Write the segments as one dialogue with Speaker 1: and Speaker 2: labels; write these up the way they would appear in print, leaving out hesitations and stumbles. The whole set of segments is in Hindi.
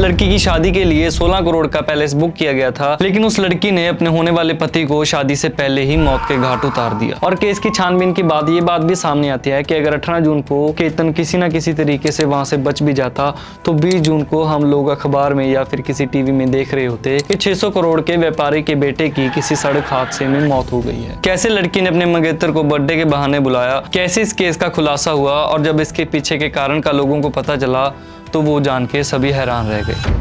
Speaker 1: लड़की की शादी के लिए 16 करोड़ का पैलेस बुक किया गया था, लेकिन उस लड़की ने अपने होने वाले पति को शादी से पहले ही मौत के घाट उतार दिया। और केस की छानबीन के बाद ये बात भी सामने आती है कि अगर 18 जून को केतन किसी न किसी तरीके से वहां से बच भी जाता तो 20 जून को हम लोग अखबार में या फिर किसी टीवी में देख रहे होते कि 600 करोड़ के व्यापारी के बेटे की किसी सड़क हादसे में मौत हो गई है। कैसे लड़की ने अपने मंगेतर को बर्थडे के बहाने बुलाया, कैसे इस केस का खुलासा हुआ और जब इसके पीछे के कारण का लोगों को पता चला तो वो जान के सभी हैरान रह गए।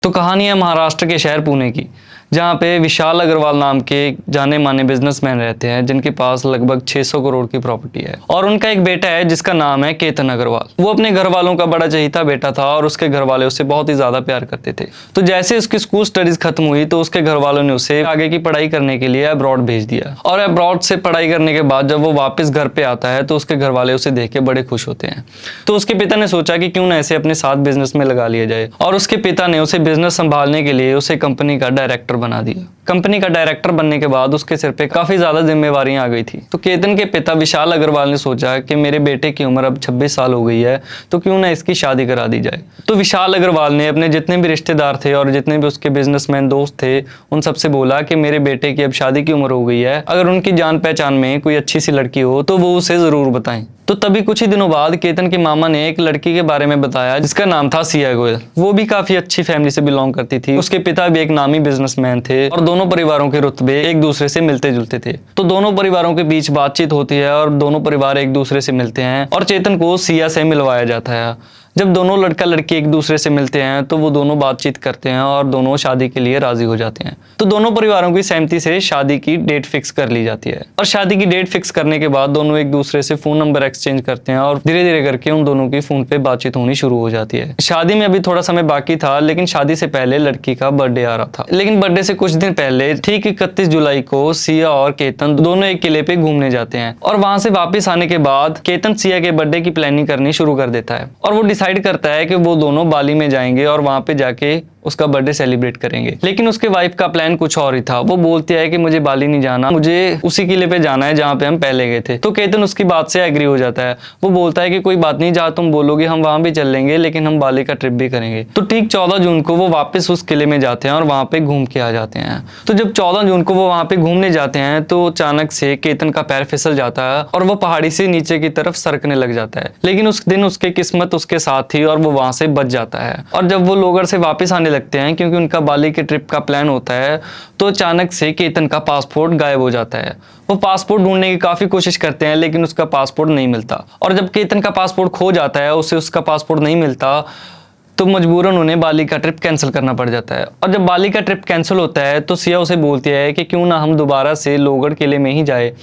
Speaker 1: तो कहानी है महाराष्ट्र के शहर पुणे की, जहाँ पे विशाल अग्रवाल नाम के जाने माने बिजनेसमैन रहते हैं जिनके पास लगभग 600 करोड़ की प्रॉपर्टी है और उनका एक बेटा है जिसका नाम है केतन अग्रवाल। वो अपने घर वालों का बड़ा चहीता बेटा था और उसके घर वाले उससे बहुत ही ज्यादा प्यार करते थे। तो जैसे उसकी स्कूल स्टडीज खत्म हुई तो उसके घर वालों ने उसे आगे की पढ़ाई करने के लिए अब्रॉड भेज दिया और अब्रॉड से पढ़ाई करने के बाद जब वो वापस घर पे आता है तो उसके घर वाले उसे देख के बड़े खुश होते हैं। तो उसके पिता ने सोचा कि क्यों ना ऐसे अपने साथ बिजनेस में लगा लिया जाए और उसके पिता ने उसे बिजनेस संभालने के लिए उसे कंपनी का डायरेक्टर बना दिया। कंपनी का डायरेक्टर बनने के बाद उसके सिर पे काफी ज्यादा जिम्मेवारियां आ गई थी। तो केतन के पिता विशाल अग्रवाल ने सोचा कि मेरे बेटे की उम्र अब 26 साल हो गई है तो क्यों ना इसकी शादी करा दी जाए। तो विशाल अग्रवाल ने अपने जितने भी रिश्तेदार थे और जितने भी उसके बिजनेसमैन दोस्त थे उन सबसे बोला कि मेरे बेटे की अब शादी की उम्र हो गई है, अगर उनकी जान पहचान में कोई अच्छी सी लड़की हो तो वो उसे जरूर बताएं। तो तभी कुछ ही दिनों बाद केतन के मामा ने एक लड़की के बारे में बताया जिसका नाम था सिया गोयल। वो भी काफी अच्छी फैमिली से बिलोंग करती थी। उसके पिता भी एक नामी बिजनेसमैन थे और दोनों परिवारों के रुतबे एक दूसरे से मिलते जुलते थे। तो दोनों परिवारों के बीच बातचीत होती है और दोनों परिवार एक दूसरे से मिलते हैं और चेतन को सिया से मिलवाया जाता है। जब दोनों लड़का लड़की एक दूसरे से मिलते हैं तो वो दोनों बातचीत करते हैं और दोनों शादी के लिए राजी हो जाते हैं। तो दोनों परिवारों की सहमति से शादी की डेट फिक्स कर ली जाती है और शादी की डेट फिक्स करने के बाद दोनों एक दूसरे से फोन नंबर एक्सचेंज करते हैं और धीरे धीरे करके उन दोनों की फोन पे बातचीत होनी शुरू हो जाती है। शादी में अभी थोड़ा समय बाकी था, लेकिन शादी से पहले लड़की का बर्थडे आ रहा था। लेकिन बर्थडे से कुछ दिन पहले ठीक 31 जुलाई को सिया और केतन दोनों एक किले पे घूमने जाते हैं और वहां से वापस आने के बाद केतन सिया के बर्थडे की प्लानिंग करनी शुरू कर देता है और वो डिसाइड करता है कि वो दोनों बाली में जाएंगे और वहां पे जाके उसका बर्थडे सेलिब्रेट करेंगे। लेकिन उसके वाइफ का प्लान कुछ और ही था। वो बोलती है कि मुझे बाली नहीं जाना, मुझे उसी किले पे जाना है जहाँ पे हम पहले गए थे। तो केतन उसकी बात से एग्री हो जाता है। वो बोलता है कि कोई बात नहीं, जहाँ तुम बोलोगे हम वहां भी चल लेंगे, लेकिन हम बाली का ट्रिप भी करेंगे। तो ठीक 14 जून को वो वापस उस किले में जाते हैं और वहां पे घूम के आ जाते हैं। तो जब 14 जून को वो वहां पे घूमने जाते हैं तो अचानक से केतन का पैर फिसल जाता है और वो पहाड़ी से नीचे की तरफ सरकने लग जाता है। लेकिन उस दिन उसकी किस्मत उसके साथ थी और वो वहां से बच जाता है। और जब वो लोगर से वापस आने लगते हैं क्योंकि उनका बाली के ट्रिप का प्लान होता है, तो अचानक से केतन का पासपोर्ट गायब हो जाता है। वो पासपोर्ट ढूंढने की काफी कोशिश करते हैं लेकिन उसका पासपोर्ट नहीं मिलता और जब केतन का पासपोर्ट खो जाता है, उसे उसका पासपोर्ट नहीं मिलता, तो मजबूरन उन्हें बाली का ट्रिप कैंसिल करना पड़ जाता है। और जब बाली का ट्रिप कैंसिल होता है तो सिया उसे बोलती है कि क्यों ना हम दोबारा से लोगढ़ किले में ही जाए।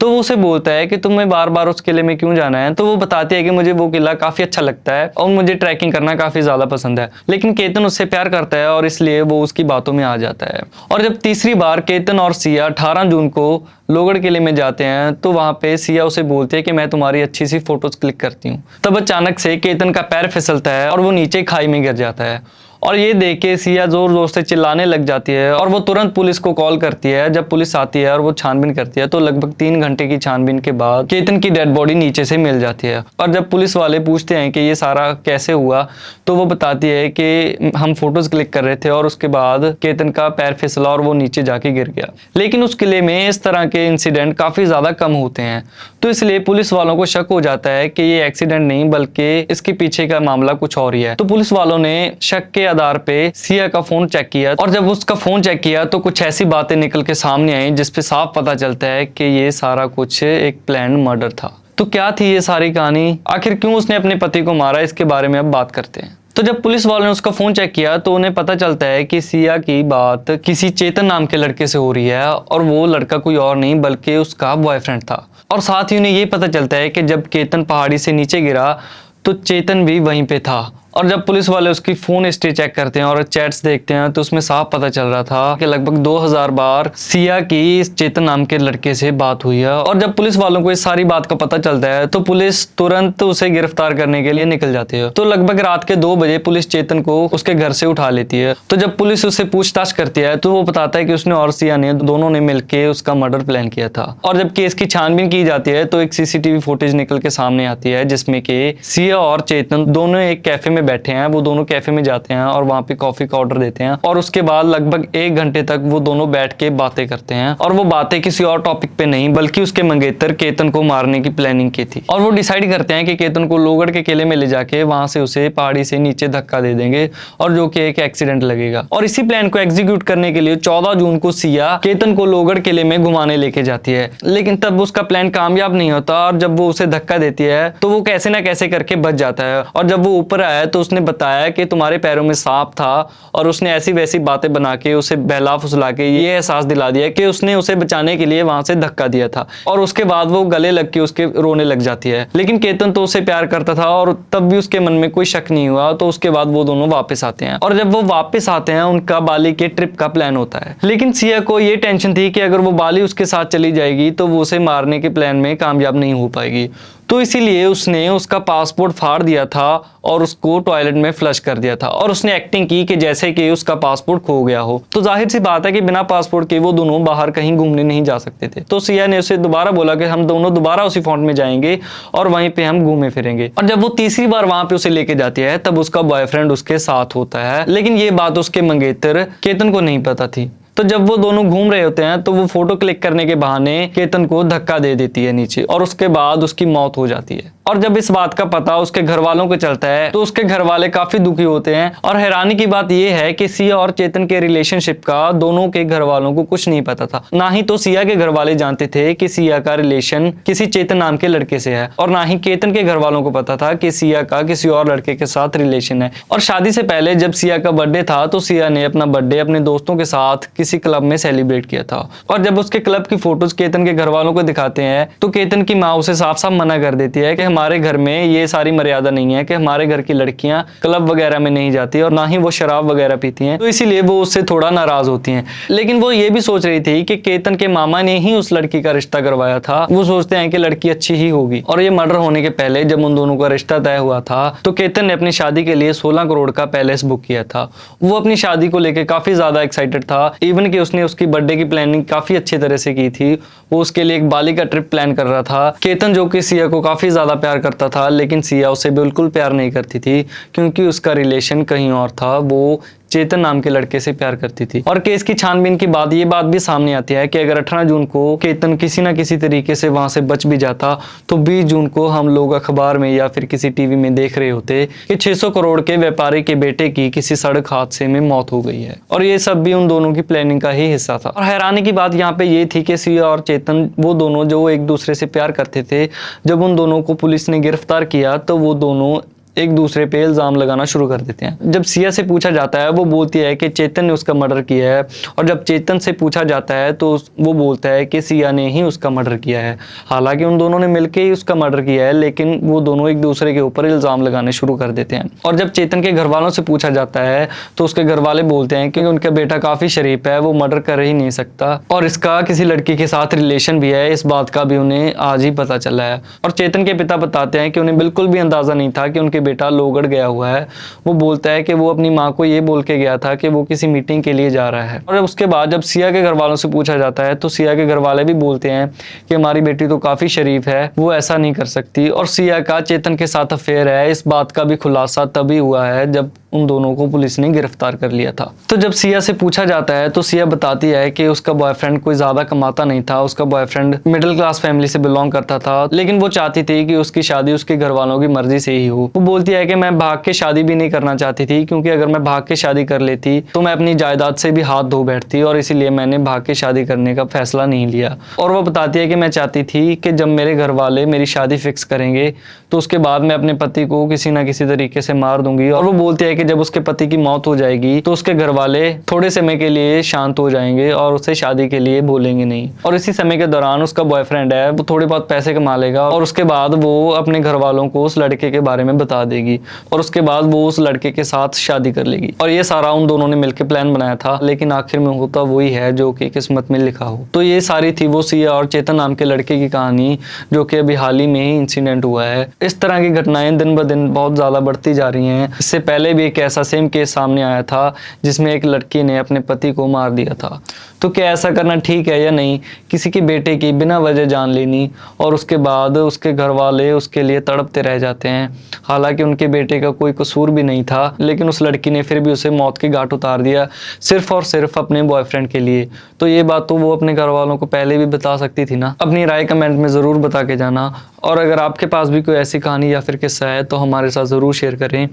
Speaker 1: तो वो उसे बोलता है कि तुम्हें बार बार उस किले में क्यों जाना है। तो वो बताती है कि मुझे वो किला काफी अच्छा लगता है और मुझे ट्रैकिंग करना काफी ज्यादा पसंद है। लेकिन केतन उससे प्यार करता है और इसलिए वो उसकी बातों में आ जाता है। और जब तीसरी बार केतन और सिया 18 जून को लोगढ़ किले में जाते हैं तो वहां पे सिया उसे बोलती है कि मैं तुम्हारी अच्छी सी फोटोज क्लिक करती हूँ। तब अचानक से केतन का पैर फिसलता है और वो नीचे खाई में गिर जाता है और ये देख के सिया जोर जोर से चिल्लाने लग जाती है और वो तुरंत पुलिस को कॉल करती है। जब पुलिस आती है और वो छानबीन करती है तो लगभग 3 घंटे की छानबीन के बाद केतन की डेड बॉडी नीचे से मिल जाती है। और जब पुलिस वाले पूछते हैं कि ये सारा कैसे हुआ तो वो बताती है कि हम फोटोज क्लिक कर रहे थे और उसके बाद केतन का पैर फिसला और वो नीचे जाके गिर गया। लेकिन उस किले में इस तरह के इंसिडेंट काफी ज्यादा कम होते हैं, तो इसलिए पुलिस वालों को शक हो जाता है कि ये एक्सीडेंट नहीं बल्कि इसके पीछे का मामला कुछ और ही है। तो पुलिस वालों ने शक के आधार पे सिया का फोन चेक किया और जब उसका फोन चेक किया तो कुछ ऐसी बातें निकल के सामने आई जिसपे साफ पता चलता है कि ये सारा कुछ एक प्लान मर्डर था। तो क्या थी ये सारी कहानी, आखिर क्यों उसने अपने पति को मारा, इसके बारे में अब बात करते हैं। तो जब पुलिस वालों ने उसका फोन चेक किया तो उन्हें पता चलता है कि सिया की बात किसी चेतन नाम के लड़के से हो रही है और वो लड़का कोई और नहीं बल्कि उसका बॉयफ्रेंड था। और साथ ही उन्हें ये पता चलता है कि जब केतन पहाड़ी से नीचे गिरा तो चेतन भी वहीं पे था। और जब पुलिस वाले उसकी फोन हिस्ट्री चेक करते हैं और चैट्स देखते हैं तो उसमें साफ पता चल रहा था कि लगभग 2000 बार सिया की इस चेतन नाम के लड़के से बात हुई है। और जब पुलिस वालों को इस सारी बात का पता चलता है तो पुलिस तुरंत उसे गिरफ्तार करने के लिए निकल जाती है। तो लगभग रात के 2 बजे पुलिस चेतन को उसके घर से उठा लेती है। तो जब पुलिस उससे पूछताछ करती है तो वो बताता है कि उसने और सिया ने दोनों ने मिलकर उसका मर्डर प्लान किया था। और जब केस की छानबीन की जाती है तो एक सीसीटीवी फुटेज निकल के सामने आती है जिसमें कि सिया और चेतन दोनों एक कैफे में बैठे हैं, वो दोनों कैफे में जाते हैं और वहाँ पे कॉफी का ऑर्डर देते हैं और उसके बाद लगभग 1 घंटे तक वो दोनों बैठ के बातें करते हैं और वो बातें किसी और टॉपिक पे नहीं बल्कि उसके मंगेतर केतन को मारने की प्लानिंग की थी। और वो डिसाइड करते हैं कि केतन को लोहगढ़ के किले में ले जाके वहां से उसे पहाड़ी से नीचे धक्का दे देंगे और जो कि एक एक्सीडेंट लगेगा। और इसी प्लान को एग्जीक्यूट करने के लिए 14 जून को सिया केतन को लोहगढ़ किले में घुमाने लेके जाती है, लेकिन तब उसका प्लान कामयाब नहीं होता और जब वो उसे धक्का देती है तो वो कैसे ना कैसे करके बच जाता है। और जब वो ऊपर आया तो उसने बताया कि तुम्हारे पैरों में सांप था और उसने ऐसी वैसी बातें बना के उसे बहला फुसला के ये एहसास दिला दिया कि उसने उसे बचाने के लिए वहां से धक्का दिया था। और उसके बाद वो गले लग के उसके रोने लग जाती है, लेकिन केतन तो उसे प्यार करता था और तब भी उसके मन में कोई शक नहीं हुआ। तो उसके बाद वो दोनों वापस आते हैं और जब वो वापस आते हैं उनका बाली के ट्रिप का प्लान होता है, लेकिन सिया को ये टेंशन थी कि अगर वो बाली उसके साथ चली जाएगी तो वो उसे मारने के प्लान में कामयाब नहीं हो पाएगी। तो इसीलिए उसने उसका पासपोर्ट फाड़ दिया था और उसको टॉयलेट में फ्लश कर दिया था और उसने एक्टिंग की कि जैसे कि उसका पासपोर्ट खो गया हो। तो जाहिर सी बात है कि बिना पासपोर्ट के वो दोनों बाहर कहीं घूमने नहीं जा सकते थे। तो सिया ने उसे दोबारा बोला कि हम दोनों दोबारा उसी फॉन्ट में जाएंगे और वहीं पे हम घूमे फिरेंगे। और जब वो तीसरी बार वहां पे उसे लेके जाती है तब उसका बॉयफ्रेंड उसके साथ होता है, लेकिन ये बात उसके मंगेतर केतन को नहीं पता थी। तो जब वो दोनों घूम रहे होते हैं तो वो फोटो क्लिक करने के बहाने केतन को धक्का दे देती है नीचे और उसके बाद उसकी मौत हो जाती है। और जब इस बात का पता उसके घर वालों को चलता है तो उसके घर वाले काफी दुखी होते हैं। और हैरानी की बात यह है कि सिया और चेतन के रिलेशनशिप का दोनों के घर वालों को कुछ नहीं पता था। ना ही तो सिया के घर वाले जानते थे कि सिया का रिलेशन किसी चेतन नाम के लड़के से है और ना ही केतन के घर वालों को पता था कि सिया का किसी और लड़के के साथ रिलेशन है। और शादी से पहले जब सिया का बर्थडे था तो सिया ने अपना बर्थडे अपने दोस्तों के साथ किसी क्लब में सेलिब्रेट किया था। और जब उसके क्लब की फोटोज केतन के घर वालों को दिखाते हैं तो केतन की माँ उसे साफ साफ मना कर देती है कि हमारे घर में ये सारी मर्यादा नहीं है कि हमारे घर की लड़कियां क्लब वगैरह में नहीं जाती और ना ही वो शराब वगैरह पीती हैं। तो इसीलिए वो उससे थोड़ा नाराज होती हैं। लेकिन वो ये भी सोच रही थी कि केतन के मामा ने ही उस लड़की का रिश्ता करवाया था। वो सोचते हैं कि लड़की अच्छी ही होगी। और ये मर्डर होने के पहले जब उन दोनों का रिश्ता तय हुआ था तो केतन ने अपनी शादी के लिए 16 करोड़ का पैलेस बुक किया था। वो अपनी शादी को लेकर काफी ज्यादा एक्साइटेड था, इवन कि उसने उसकी बर्थडे की प्लानिंग काफी अच्छी तरह से की थी। वो उसके लिए एक बाली का ट्रिप प्लान कर रहा था। केतन जो कि सिया को काफी ज्यादा प्यार करता था, लेकिन सिया उसे बिल्कुल प्यार नहीं करती थी क्योंकि उसका रिलेशन कहीं और था। वो चेतन नाम के लड़के से प्यार करती थी। और केस की छानबीन के बाद ये बात भी सामने आती है कि अगर 18 जून को केतन किसी ना किसी तरीके से वहां से बच भी जाता तो 20 जून को हम लोग अखबार में या फिर किसी टीवी में देख रहे होते कि 600 करोड़ के व्यापारी के बेटे की किसी सड़क हादसे में मौत हो गई है। और ये सब भी उन दोनों की प्लानिंग का ही हिस्सा था। और हैरानी की बात यहाँ पे ये थी कि सिया और चेतन वो दोनों जो एक दूसरे से प्यार करते थे, जब उन दोनों को पुलिस ने गिरफ्तार किया तो वो दोनों एक दूसरे पे इल्जाम लगाना शुरू कर देते हैं। जब सिया से पूछा जाता है वो बोलती है कि चेतन ने उसका मर्डर किया है, और जब चेतन से पूछा जाता है तो वो बोलता है कि सिया ने ही उसका मर्डर किया है। हालांकि उन दोनों ने मिलकर ही उसका मर्डर किया है, लेकिन वो दोनों एक दूसरे के ऊपर इल्जाम लगाने शुरू कर देते हैं। और जब चेतन के घर वालों से पूछा जाता है तो उसके घर वाले बोलते हैं कि उनका बेटा काफी शरीफ है, वो मर्डर कर ही नहीं सकता और इसका किसी लड़की के साथ रिलेशन भी है। इस बात का भी उन्हें आज ही पता चला है। और चेतन के पिता बताते हैं कि उन्हें बिल्कुल भी अंदाजा नहीं था कि उनके बेटा लोहगढ़ गया हुआ है। वो बोलता है कि वो अपनी माँ को ये बोल के गया था कि वो किसी मीटिंग के लिए जा रहा है। और उसके बाद जब सिया के घर वालों से पूछा जाता है तो सिया के घर वाले भी बोलते हैं कि हमारी बेटी तो काफी शरीफ है, वो ऐसा नहीं कर सकती। और सिया का चेतन के साथ अफेयर है। इस बात का भी खुलासा तभी हुआ है जब उन दोनों को पुलिस ने गिरफ्तार कर लिया था। तो जब सिया से पूछा जाता है तो सिया बताती है कि उसका बॉयफ्रेंड कोई ज्यादा कमाता नहीं था। उसका बॉयफ्रेंड मिडिल क्लास फैमिली से बिलोंग करता था, लेकिन वो चाहती थी कि उसकी शादी उसके घर वालों की मर्जी से ही हो। वो बोलती है कि मैं भाग के शादी भी नहीं करना चाहती थी, क्योंकि अगर मैं भाग के शादी कर लेती तो मैं अपनी जायदाद से भी हाथ धो बैठती, और इसीलिए मैंने भाग के शादी करने का फैसला नहीं लिया। और वो बताती है कि मैं चाहती थी कि जब मेरे घर वाले मेरी शादी फिक्स करेंगे तो उसके बाद मैं अपने पति को किसी ना किसी तरीके से मार दूंगी। और वो बोलती है कि जब उसके पति की मौत हो जाएगी तो उसके घर वाले थोड़े समय के लिए शांत हो जाएंगे और उसे शादी के लिए बोलेंगे नहीं। और इसी समय के दौरान उसका बॉयफ्रेंड है वो थोड़े बहुत पैसे कमा लेगा और उसके बाद वो अपने घर वालों को उस लड़के के बारे में बता देगी और उसके बाद वो उस लड़के के साथ शादी कर लेगी। और ये सारा उन दोनों ने मिलकर प्लान बनाया था, लेकिन आखिर में होता वही है जो कि किस्मत में लिखा हो। तो ये सारी थी वो सिया और चेतन नाम के लड़के की कहानी, जो कि अभी हाल ही में ही इंसिडेंट हुआ है। इस तरह की घटनाएं दिन ब दिन बहुत ज्यादा बढ़ती जा रही हैं। इससे पहले भी एक ऐसा सेम केस सामने आया था जिसमें एक लड़की ने अपने पति को मार दिया था। तो क्या ऐसा करना ठीक है या नहीं? किसी के बेटे की बिना वजह जान लेनी और उसके बाद उसके घर वाले उसके लिए तड़पते रह जाते हैं। हालांकि उनके बेटे का कोई कसूर भी नहीं था, लेकिन उस लड़की ने फिर भी उसे मौत की घाट उतार दिया सिर्फ और सिर्फ अपने बॉयफ्रेंड के लिए। तो ये बात तो वो अपने घर वालों को पहले भी बता सकती थी ना। अपनी राय कमेंट में ज़रूर बता के जाना, और अगर आपके पास भी कोई ऐसी कहानी या फिर किस्सा है तो हमारे साथ ज़रूर शेयर करें,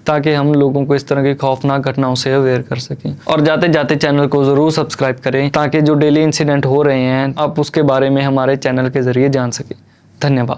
Speaker 1: ताकि हम लोगों को इस तरह की खौफनाक घटनाओं से अवेयर कर सकें। और जाते जाते चैनल को ज़रूर सब्सक्राइब करें, ताकि जो डेली इंसिडेंट हो रहे हैं आप उसके बारे में हमारे चैनल के ज़रिए जान सकें। धन्यवाद।